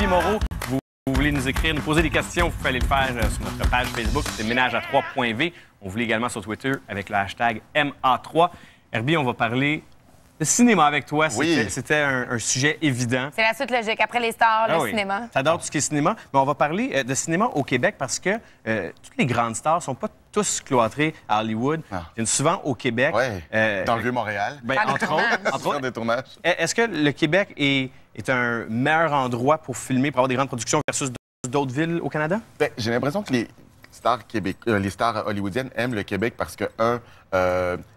Moreau. Vous voulez nous écrire, nous poser des questions, vous pouvez aller le faire sur notre page Facebook, c'est Ménage à 3.v. On vous lit également sur Twitter avec le hashtag MA3. Herbie, on va parler de cinéma avec toi. C'était un sujet évident. C'est la suite logique. Après les stars, le cinéma. T'adores tout ce qui est cinéma. Mais on va parler de cinéma au Québec parce que toutes les grandes stars ne sont pas tous cloîtrés à Hollywood. Ils viennent souvent au Québec. Dans le Vieux-Montréal. Entre autres. Des tournages. Est-ce que le Québec est un meilleur endroit pour filmer, pour avoir des grandes productions versus d'autres villes au Canada? Bien, j'ai l'impression que les stars hollywoodiennes aiment le Québec parce que,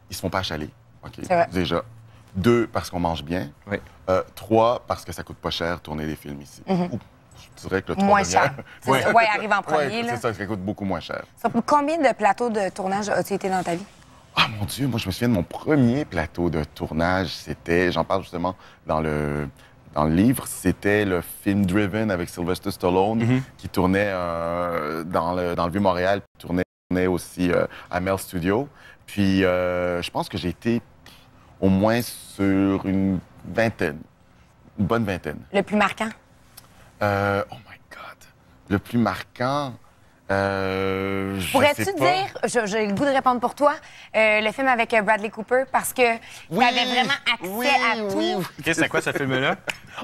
ils se font pas achaler. Déjà. 2, parce qu'on mange bien. 3, parce que ça coûte pas cher tourner des films ici. Je dirais que le 3 moins cher. Oui, arrive en premier. C'est ça coûte beaucoup moins cher. Combien de plateaux de tournage as-tu été dans ta vie? Ah, mon Dieu, moi, je me souviens de mon premier plateau de tournage. C'était, j'en parle justement dans le livre, c'était le film Driven avec Sylvester Stallone qui tournait dans le Vieux-Montréal, qui tournait aussi à Mel Studio. Puis, je pense que j'ai été au moins sur une bonne vingtaine. Le plus marquant? Oh my God! Le plus marquant... Pourrais-tu dire, j'ai le goût de répondre pour toi, le film avec Bradley Cooper, parce que tu avais vraiment accès à tout. C'est quoi ce film-là?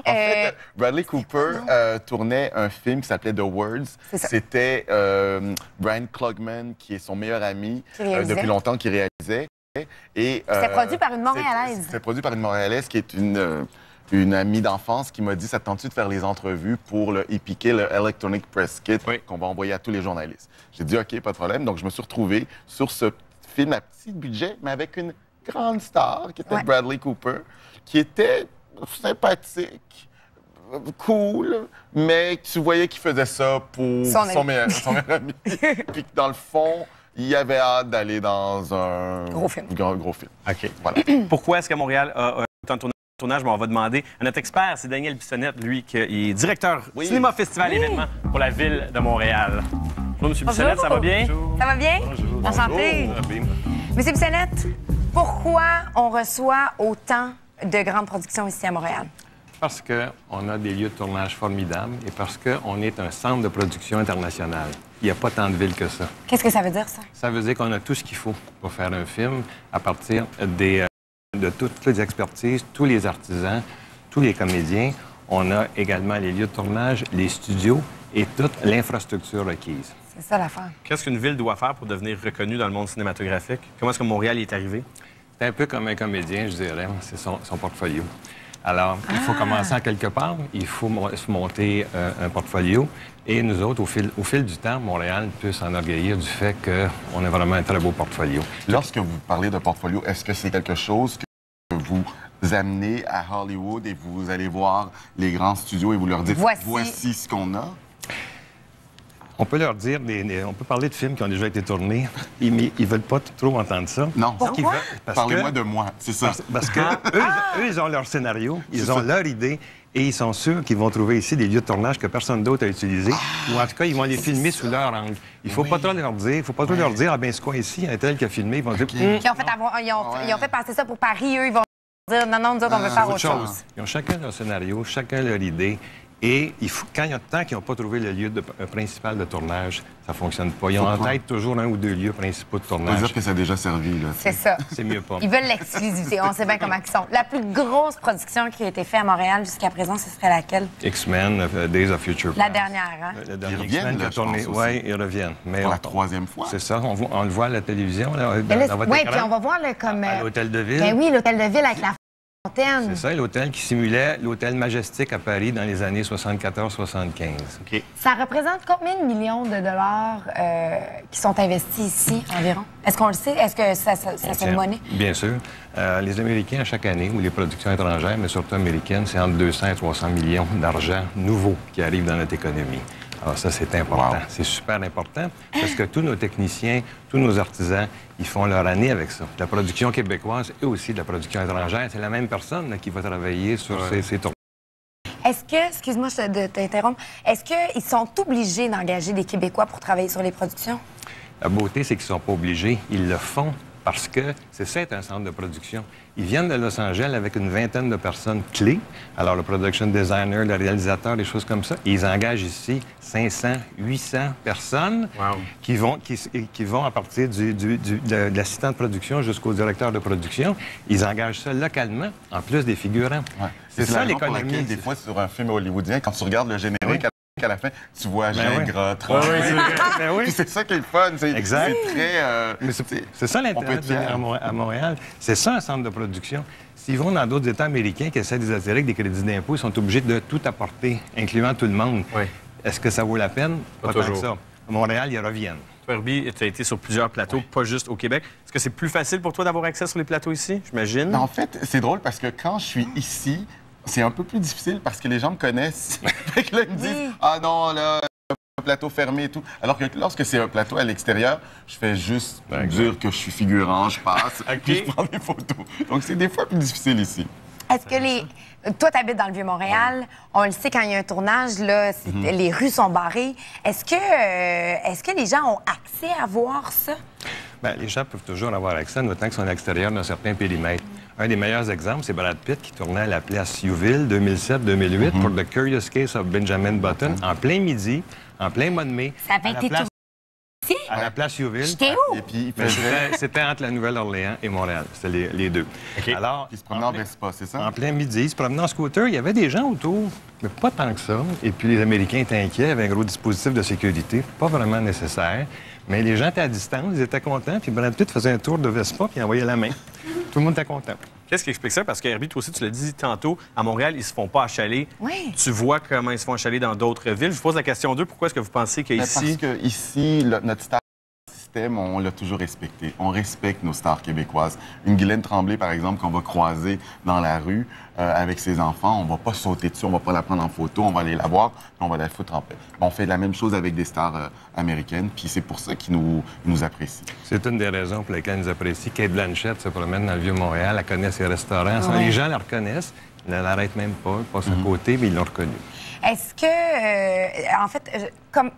En fait, Bradley Cooper tournait un film qui s'appelait The Words. C'était Brian Klugman, qui est son meilleur ami depuis longtemps, qui réalisait. C'était produit par une Montréalaise. C'était produit par une Montréalaise qui est une amie d'enfance qui m'a dit « Ça te tente-tu de faire les entrevues pour le EPK, le Electronic Press Kit, qu'on va envoyer à tous les journalistes? » J'ai dit « OK, pas de problème. » Donc, je me suis retrouvé sur ce film à petit budget, mais avec une grande star qui était Bradley Cooper, qui était sympathique, cool, mais tu voyais qu'il faisait ça pour son meilleur ami. Puis que dans le fond, il avait hâte d'aller dans un gros film. OK. Voilà. Pourquoi est-ce que Montréal a autant de tournage? On va demander à notre expert, c'est Daniel Bissonnette, lui, qui est directeur Cinéma Festival événement pour la ville de Montréal. Bonjour, M. Bissonnette, ça va bien? Ça va bien? Bonjour. Enchanté. M. Bissonnette, pourquoi on reçoit autant de grandes productions ici à Montréal? Parce qu'on a des lieux de tournage formidables et parce qu'on est un centre de production international. Il n'y a pas tant de villes que ça. Qu'est-ce que ça veut dire, ça? Ça veut dire qu'on a tout ce qu'il faut pour faire un film à partir de toutes les expertises, tous les artisans, tous les comédiens. On a également les lieux de tournage, les studios et toute l'infrastructure requise. C'est ça l'affaire. Qu'est-ce qu'une ville doit faire pour devenir reconnue dans le monde cinématographique? Comment est-ce que Montréal y est arrivé? C'est un peu comme un comédien, je dirais. C'est son portfolio. Alors, il faut commencer à quelque part, il faut se monter un portfolio. Et nous autres, au fil du temps, Montréal peut s'enorgueillir du fait qu'on a vraiment un très beau portfolio. Lorsque vous parlez de portfolio, est-ce que c'est quelque chose que vous amenez à Hollywood et vous allez voir les grands studios et vous leur dites « Voici ce qu'on a ». On peut leur dire, on peut parler de films qui ont déjà été tournés, mais ils veulent pas trop entendre ça. Non. Pourquoi? Parlez-moi de moi, c'est ça. Parce que eux, ils ont leur scénario, ils ont leur idée, et ils sont sûrs qu'ils vont trouver ici des lieux de tournage que personne d'autre a utilisés, ou en tout cas, ils vont les filmer sous leur angle. Il faut pas trop leur dire, ah ben c'est quoi ici, un tel qui a filmé, ils vont dire... Ils ont fait passer ça pour Paris, eux, ils vont dire, non, nous autres, on veut faire autre chose. Ils ont chacun leur scénario, chacun leur idée. Et quand il y a tant qu'ils n'ont pas trouvé le lieu principal de tournage, ça ne fonctionne pas. Ils ont en tête toujours un ou deux lieux principaux de tournage. On peut dire que ça a déjà servi, là. C'est ça. C'est mieux pas. Ils veulent l'exclusivité. On sait bien comment ils sont. La plus grosse production qui a été faite à Montréal jusqu'à présent, ce serait laquelle? X-Men, Days of Future Past. La dernière, hein? Le dernier X-Men qui a tourné. Oui, ils reviennent. Mais pour la troisième fois. C'est ça. On le voit à la télévision, dans votre écran. Oui, puis on va voir comme... À l'Hôtel de Ville. Ben oui, l'Hôtel de Ville avec la fontaine. C'est ça, l'hôtel qui simulait l'hôtel Majestic à Paris dans les années 74-75. OK. Ça représente combien de millions de dollars qui sont investis ici, environ? Est-ce qu'on le sait? Est-ce que ça fait une monnaie? Bien sûr. Les Américains, à chaque année, ou les productions étrangères, mais surtout américaines, c'est entre 200 et 300 millions d'argent nouveau qui arrive dans notre économie. Alors ça, c'est important. Wow. C'est super important parce que tous nos techniciens, tous nos artisans, ils font leur année avec ça. La production québécoise et aussi de la production étrangère, c'est la même personne là, qui va travailler sur ces tournages. Est-ce que, excuse-moi de t'interrompre, est-ce qu'ils sont obligés d'engager des Québécois pour travailler sur les productions? La beauté, c'est qu'ils ne sont pas obligés. Ils le font parce que c'est ça, être un centre de production. Ils viennent de Los Angeles avec une vingtaine de personnes clés. Alors, le production designer, le réalisateur, des choses comme ça. Ils engagent ici 500, 800 personnes qui vont à partir de l'assistant de production jusqu'au directeur de production. Ils engagent ça localement, en plus des figurants. Ouais. C'est ça l'économie. Des fois, sur un film hollywoodien, quand tu regardes le générique, à la fin, tu vois Gingras, Puis c'est ça qui est le fun. Exact. C'est très... c'est ça l'intérêt de venir à Montréal. C'est ça un centre de production. S'ils vont dans d'autres États américains qui essaient de les attirer avec des crédits d'impôt, ils sont obligés de tout apporter, incluant tout le monde. Oui. Est-ce que ça vaut la peine? Pas tant que ça. À Montréal, ils reviennent. Toi, Herbie, tu as été sur plusieurs plateaux, pas juste au Québec. Est-ce que c'est plus facile pour toi d'avoir accès sur les plateaux ici, j'imagine? En fait, c'est drôle parce que quand je suis ici, c'est un peu plus difficile parce que les gens me connaissent. Fait que là, ils me disent « Ah non, là, un plateau fermé et tout. » Alors que lorsque c'est un plateau à l'extérieur, je fais juste dire que je suis figurant, je passe, puis je prends des photos. Donc, c'est des fois plus difficile ici. Est-ce que toi, tu habites dans le Vieux-Montréal. On le sait, quand il y a un tournage, là, les rues sont barrées. Est-ce que les gens ont accès à voir ça? Bien, les gens peuvent toujours avoir accès, notamment qu'ils sont à l'extérieur d'un certain périmètre. Un des meilleurs exemples, c'est Brad Pitt qui tournait à la place Youville 2007-2008 pour The Curious Case of Benjamin Button, en plein midi, en plein mois de mai. Ça avait été tout ici? À la place Youville. J'étais où? Et puis, C'était entre la Nouvelle-Orléans et Montréal. C'était les deux. Alors, il se promenait en Vespa, c'est ça? En plein midi, il se promenait en scooter. Il y avait des gens autour, mais pas tant que ça. Et puis, les Américains étaient inquiets avec un gros dispositif de sécurité, pas vraiment nécessaire. Mais les gens étaient à distance, ils étaient contents. Puis Brad Pitt faisait un tour de Vespa, puis il envoyait la main. Tout le monde était content. Qu'est-ce qui explique ça? Parce que, Herbie, toi aussi, tu l'as dit tantôt, à Montréal, ils se font pas achaler. Oui. Tu vois comment ils se font achaler dans d'autres villes. Je vous pose la question 2. Pourquoi est-ce que vous pensez qu'ici... Parce qu'ici, notre star système, on l'a toujours respecté. On respecte nos stars québécoises. Une Guylaine Tremblay, par exemple, qu'on va croiser dans la rue avec ses enfants, on va pas sauter dessus, on va pas la prendre en photo, on va aller la voir, puis on va la foutre en paix. On fait la même chose avec des stars américaines, puis c'est pour ça qu'ils nous apprécient. C'est une des raisons pour lesquelles ils nous apprécient. Kate Blanchett se promène dans le Vieux-Montréal, elle connaît ses restaurants. Les gens la reconnaissent, ils ne l'arrêtent même pas, ils passent à côté, mais ils l'ont reconnue. Est-ce que, en fait,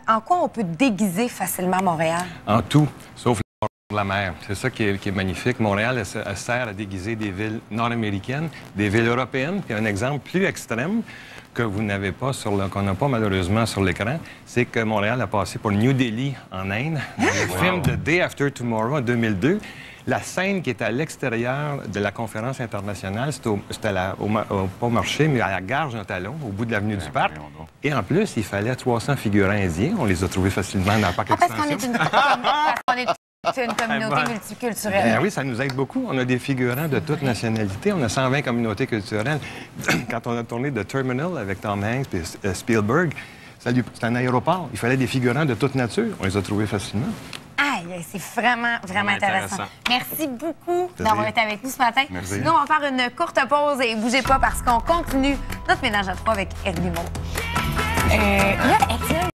en quoi on peut déguiser facilement Montréal? En tout, sauf la mer. C'est ça qui est magnifique. Montréal, elle sert à déguiser des villes nord-américaines, des villes européennes. Puis un exemple plus extrême que vous n'avez pas qu'on n'a pas malheureusement sur l'écran, c'est que Montréal a passé pour New Delhi en Inde. Dans le film The Day After Tomorrow en 2002. La scène qui est à l'extérieur de la conférence internationale, c'était au Pont-Marché, mais à la gare Jean-Talon, au bout de l'avenue du Parc. Et en plus, il fallait 300 figurants indiens. On les a trouvés facilement dans le parc extension. C'est une communauté multiculturelle. Oui, ça nous aide beaucoup. On a des figurants de toute nationalité. On a 120 communautés culturelles. Quand on a tourné The Terminal avec Tom Hanks et Spielberg, c'était un aéroport. Il fallait des figurants de toute nature. On les a trouvés facilement. Aïe, c'est vraiment intéressant. Merci beaucoup d'avoir été avec nous ce matin. Merci. Nous, on va faire une courte pause et bougez pas parce qu'on continue notre ménage à trois avec Herbie Maud. Là, Étienne,